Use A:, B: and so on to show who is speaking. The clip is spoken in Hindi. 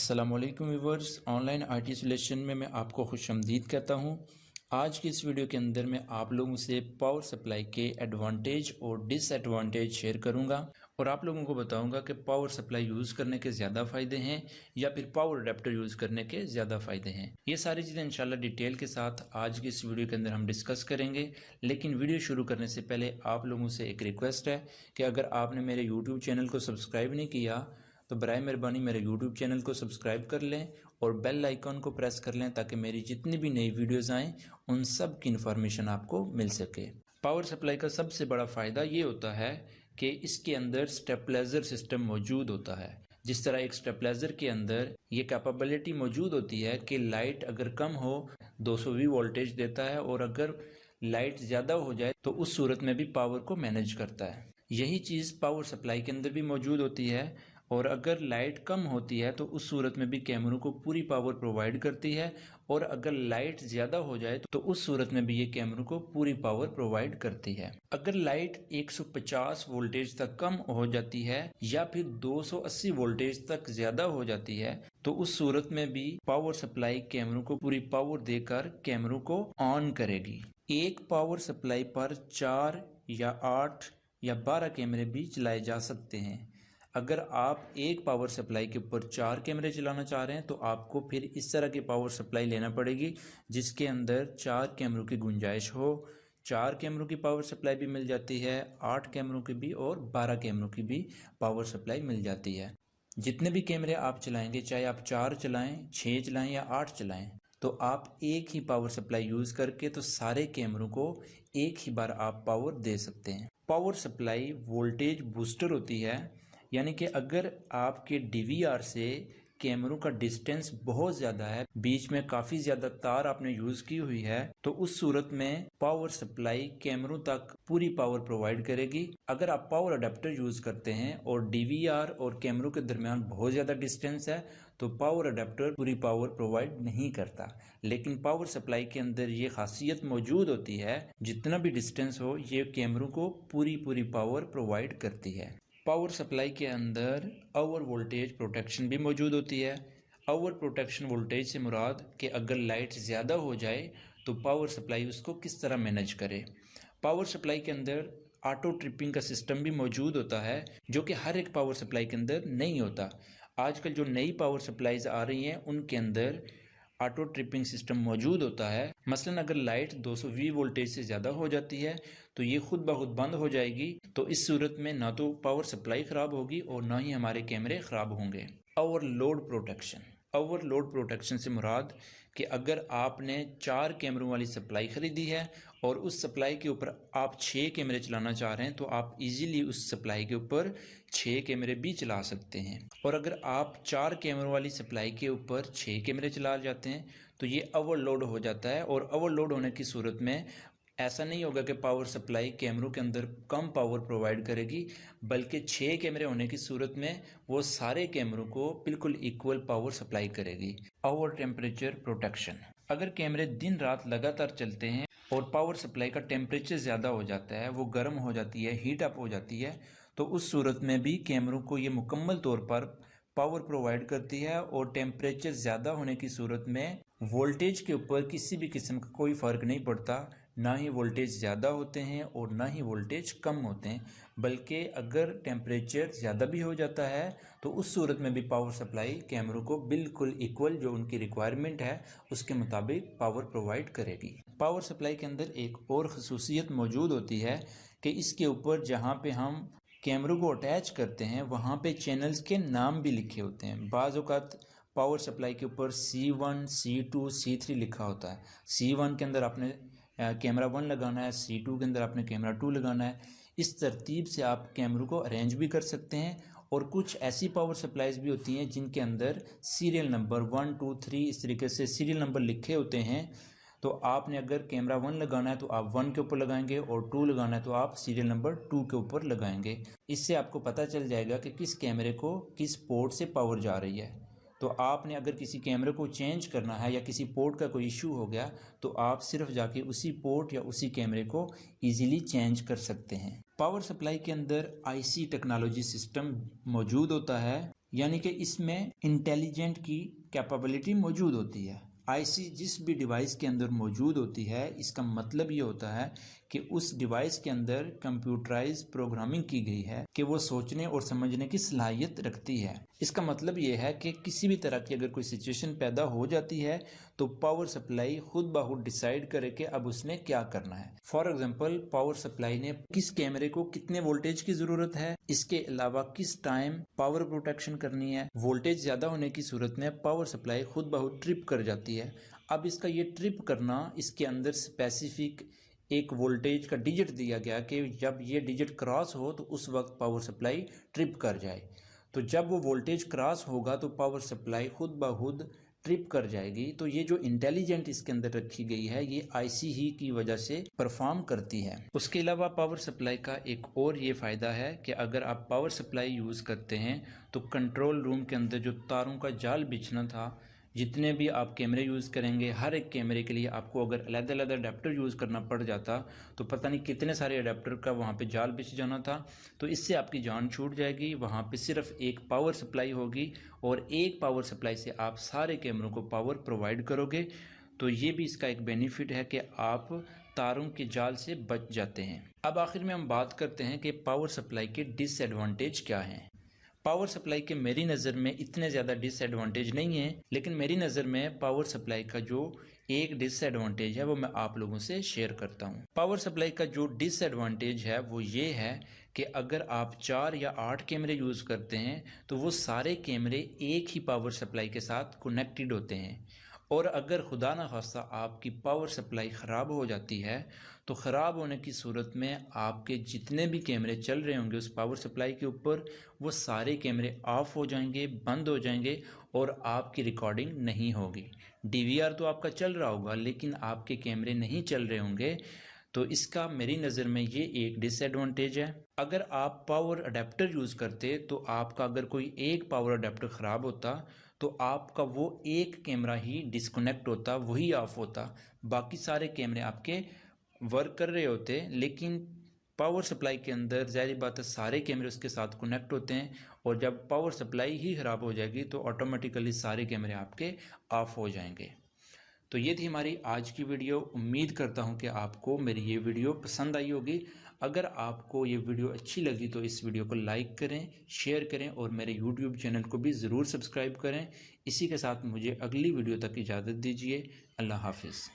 A: अस्सलामुअलैकुम व्यूवर्स, ऑनलाइन आईटी सोल्यूशन में मैं आपको खुशामदीद कहता हूं। आज की इस वीडियो के अंदर मैं आप लोगों से पावर सप्लाई के एडवांटेज और डिसएडवांटेज शेयर करूंगा और आप लोगों को बताऊंगा कि पावर सप्लाई यूज़ करने के ज़्यादा फ़ायदे हैं या फिर पावर अडेप्टर यूज़ करने के ज़्यादा फ़ायदे हैं। ये सारी चीज़ें इंशाल्लाह डिटेल के साथ आज की इस वीडियो के अंदर हम डिस्कस करेंगे। लेकिन वीडियो शुरू करने से पहले आप लोगों से एक रिक्वेस्ट है कि अगर आपने मेरे यूट्यूब चैनल को सब्सक्राइब नहीं किया तो बराए मेहरबानी मेरे YouTube चैनल को सब्सक्राइब कर लें और बेल आइकॉन को प्रेस कर लें ताकि मेरी जितनी भी नई वीडियोस आएँ उन सब की इन्फॉर्मेशन आपको मिल सके। पावर सप्लाई का सबसे बड़ा फ़ायदा ये होता है कि इसके अंदर स्टेबलाइजर सिस्टम मौजूद होता है। जिस तरह एक स्टेबलाइजर के अंदर ये कैपेबिलिटी मौजूद होती है कि लाइट अगर कम हो 220 वोल्टेज देता है और अगर लाइट ज़्यादा हो जाए तो उस सूरत में भी पावर को मैनेज करता है। यही चीज़ पावर सप्लाई के अंदर भी मौजूद होती है और अगर लाइट कम होती है तो उस सूरत में भी कैमरों को पूरी पावर प्रोवाइड करती है और अगर लाइट ज़्यादा हो जाए तो उस सूरत में भी ये कैमरों को पूरी पावर प्रोवाइड करती है। अगर लाइट 150 वोल्टेज तक कम हो जाती है या फिर 280 वोल्टेज तक ज़्यादा हो जाती है तो उस सूरत में भी पावर सप्लाई कैमरों को पूरी पावर देकर कैमरों को ऑन करेगी। एक पावर सप्लाई पर 4 या 8 या 12 कैमरे भी चलाए जा सकते हैं। अगर आप एक पावर सप्लाई के ऊपर 4 कैमरे चलाना चाह रहे हैं तो आपको फिर इस तरह की पावर सप्लाई लेना पड़ेगी जिसके अंदर 4 कैमरों की गुंजाइश हो। 4 कैमरों की पावर सप्लाई भी मिल जाती है, 8 कैमरों की भी और 12 कैमरों की भी पावर सप्लाई मिल जाती है। जितने भी कैमरे आप चलाएंगे, चाहे आप 4 चलाएं, 6 चलाएं या 8 चलाएं, तो आप एक ही पावर सप्लाई यूज़ करके तो सारे कैमरों को एक ही बार आप पावर दे सकते हैं। पावर सप्लाई वोल्टेज बूस्टर होती है, यानी कि अगर आपके डीवीआर से कैमरों का डिस्टेंस बहुत ज़्यादा है, बीच में काफ़ी ज़्यादा तार आपने यूज़ की हुई है, तो उस सूरत में पावर सप्लाई कैमरों तक पूरी पावर प्रोवाइड करेगी। अगर आप पावर अडेप्टर यूज़ करते हैं और डीवीआर और कैमरों के दरमियान बहुत ज़्यादा डिस्टेंस है तो पावर अडेप्टर पूरी पावर प्रोवाइड नहीं करता। लेकिन पावर सप्लाई के अंदर ये खासियत मौजूद होती है, जितना भी डिस्टेंस हो ये कैमरों को पूरी पावर प्रोवाइड करती है। पावर सप्लाई के अंदर ओवर वोल्टेज प्रोटेक्शन भी मौजूद होती है। ओवर प्रोटेक्शन वोल्टेज से मुराद कि अगर लाइट ज़्यादा हो जाए तो पावर सप्लाई उसको किस तरह मैनेज करे। पावर सप्लाई के अंदर ऑटो ट्रिपिंग का सिस्टम भी मौजूद होता है जो कि हर एक पावर सप्लाई के अंदर नहीं होता। आजकल जो नई पावर सप्लाईज आ रही हैं उनके अंदर ऑटो ट्रिपिंग सिस्टम मौजूद होता है। मसलन अगर लाइट 220 वोल्टेज से ज़्यादा हो जाती है तो ये खुद ब खुद बंद हो जाएगी। तो इस सूरत में ना तो पावर सप्लाई ख़राब होगी और ना ही हमारे कैमरे ख़राब होंगे। ओवरलोड प्रोटेक्शन, ओवरलोड प्रोटेक्शन से मुराद कि अगर आपने 4 कैमरों वाली सप्लाई ख़रीदी है और उस सप्लाई के ऊपर आप 6 कैमरे चलाना चाह रहे हैं तो आप इजीली उस सप्लाई के ऊपर 6 कैमरे भी चला सकते हैं। और अगर आप 4 कैमरों वाली सप्लाई के ऊपर 6 कैमरे चला जाते हैं तो ये ओवरलोड हो जाता है और ओवरलोड होने की सूरत में ऐसा नहीं होगा कि पावर सप्लाई कैमरों के अंदर कम पावर प्रोवाइड करेगी, बल्कि 6 कैमरे होने की सूरत में वो सारे कैमरों को बिल्कुल इक्वल पावर सप्लाई करेगी। ओवर टेम्परेचर प्रोटेक्शन, अगर कैमरे दिन रात लगातार चलते हैं और पावर सप्लाई का टेम्परेचर ज़्यादा हो जाता है, वो गर्म हो जाती है, हीट अप हो जाती है, तो उस सूरत में भी कैमरों को ये मुकम्मल तौर पर पावर प्रोवाइड करती है और टेम्परेचर ज़्यादा होने की सूरत में वोल्टेज के ऊपर किसी भी किस्म का कोई फ़र्क नहीं पड़ता। ना ही वोल्टेज ज़्यादा होते हैं और ना ही वोल्टेज कम होते हैं, बल्कि अगर टेम्परेचर ज़्यादा भी हो जाता है तो उस सूरत में भी पावर सप्लाई कैमरों को बिल्कुल इक्वल जो उनकी रिक्वायरमेंट है उसके मुताबिक पावर प्रोवाइड करेगी। पावर सप्लाई के अंदर एक और ख़ुसूसियत मौजूद होती है कि इसके ऊपर जहाँ पे हम कैमरों को अटैच करते हैं वहाँ पे चैनल्स के नाम भी लिखे होते हैं। बाज़ औक़ात पावर सप्लाई के ऊपर C1, C2, C3 लिखा होता है। C1 के अंदर आपने कैमरा 1 लगाना है, C2 के अंदर आपने कैमरा 2 लगाना है। इस तरतीब से आप कैमरों को अरेंज भी कर सकते हैं। और कुछ ऐसी पावर सप्लाईज भी होती हैं जिनके अंदर सीरियल नंबर 1, 2, 3 इस तरीके से सीरियल नंबर लिखे होते हैं। तो आपने अगर कैमरा 1 लगाना है तो आप 1 के ऊपर लगाएंगे और 2 लगाना है तो आप सीरियल नंबर 2 के ऊपर लगाएंगे। इससे आपको पता चल जाएगा कि किस कैमरे को किस पोर्ट से पावर जा रही है। तो आपने अगर किसी कैमरे को चेंज करना है या किसी पोर्ट का कोई इशू हो गया तो आप सिर्फ जाके उसी पोर्ट या उसी कैमरे को इजीली चेंज कर सकते हैं। पावर सप्लाई के अंदर आईसी टेक्नोलॉजी सिस्टम मौजूद होता है यानी कि इसमें इंटेलिजेंट की कैपेबिलिटी मौजूद होती है। आईसी जिस भी डिवाइस के अंदर मौजूद होती है, इसका मतलब ये होता है कि उस डिवाइस के अंदर कंप्यूटराइज प्रोग्रामिंग की गई है कि वो सोचने और समझने की सलाहियत रखती है। इसका मतलब ये है कि किसी भी तरह की अगर कोई सिचुएशन पैदा हो जाती है तो पावर सप्लाई खुद ब खुद डिसाइड करे कि अब उसने क्या करना है। फॉर एग्जाम्पल, पावर सप्लाई ने किस कैमरे को कितने वोल्टेज की जरूरत है, इसके अलावा किस टाइम पावर प्रोटेक्शन करनी है। वोल्टेज ज्यादा होने की सूरत में पावर सप्लाई खुद ब खुद ट्रिप कर जाती है। अब इसका ये ट्रिप करना, इसके अंदर स्पेसिफिक एक वोल्टेज का डिजिट दिया गया कि जब ये डिजिट क्रॉस हो तो उस वक्त पावर सप्लाई ट्रिप कर जाए। तो जब वो वोल्टेज क्रॉस होगा तो पावर सप्लाई खुद ब खुद ट्रिप कर जाएगी। तो ये जो इंटेलिजेंट इसके अंदर रखी गई है, ये आईसी ही की वजह से परफॉर्म करती है। उसके अलावा पावर सप्लाई का एक और ये फायदा है कि अगर आप पावर सप्लाई यूज करते हैं तो कंट्रोल रूम के अंदर जो तारों का जाल बिछना था, जितने भी आप कैमरे यूज़ करेंगे, हर एक कैमरे के लिए आपको अगर अलग अलग अडेप्टर यूज़ करना पड़ जाता तो पता नहीं कितने सारे अडेप्टर का वहाँ पे जाल बिछ जाना था। तो इससे आपकी जान छूट जाएगी। वहाँ पे सिर्फ एक पावर सप्लाई होगी और एक पावर सप्लाई से आप सारे कैमरों को पावर प्रोवाइड करोगे। तो ये भी इसका एक बेनिफिट है कि आप तारों के जाल से बच जाते हैं। अब आखिर में हम बात करते हैं कि पावर सप्लाई के डिसएडवांटेज क्या हैं। पावर सप्लाई के मेरी नज़र में इतने ज़्यादा डिसएडवांटेज नहीं है, लेकिन मेरी नज़र में पावर सप्लाई का जो एक डिसएडवांटेज है वो मैं आप लोगों से शेयर करता हूँ। पावर सप्लाई का जो डिसएडवांटेज है वो ये है कि अगर आप 4 या 8 कैमरे यूज़ करते हैं तो वो सारे कैमरे एक ही पावर सप्लाई के साथ कनेक्टेड होते हैं। और अगर खुदा न खास्ता आपकी पावर सप्लाई ख़राब हो जाती है तो ख़राब होने की सूरत में आपके जितने भी कैमरे चल रहे होंगे उस पावर सप्लाई के ऊपर, वो सारे कैमरे ऑफ हो जाएंगे, बंद हो जाएंगे और आपकी रिकॉर्डिंग नहीं होगी। डीवीआर तो आपका चल रहा होगा लेकिन आपके कैमरे नहीं चल रहे होंगे। तो इसका मेरी नज़र में ये एक डिसएडवांटेज है। अगर आप पावर अडेप्टर यूज़ करते तो आपका अगर कोई एक पावर अडेप्टर ख़राब होता तो आपका वो एक कैमरा ही डिस्कनेक्ट होता, वही ऑफ होता, बाकी सारे कैमरे आपके वर्क कर रहे होते। लेकिन पावर सप्लाई के अंदर ज़ाहिर बात है सारे कैमरे उसके साथ कनेक्ट होते हैं और जब पावर सप्लाई ही ख़राब हो जाएगी तो ऑटोमेटिकली सारे कैमरे आपके ऑफ हो जाएंगे। तो ये थी हमारी आज की वीडियो। उम्मीद करता हूँ कि आपको मेरी ये वीडियो पसंद आई होगी। अगर आपको ये वीडियो अच्छी लगी तो इस वीडियो को लाइक करें, शेयर करें और मेरे यूट्यूब चैनल को भी ज़रूर सब्सक्राइब करें। इसी के साथ मुझे अगली वीडियो तक इजाज़त दीजिए। अल्लाह हाफिज़।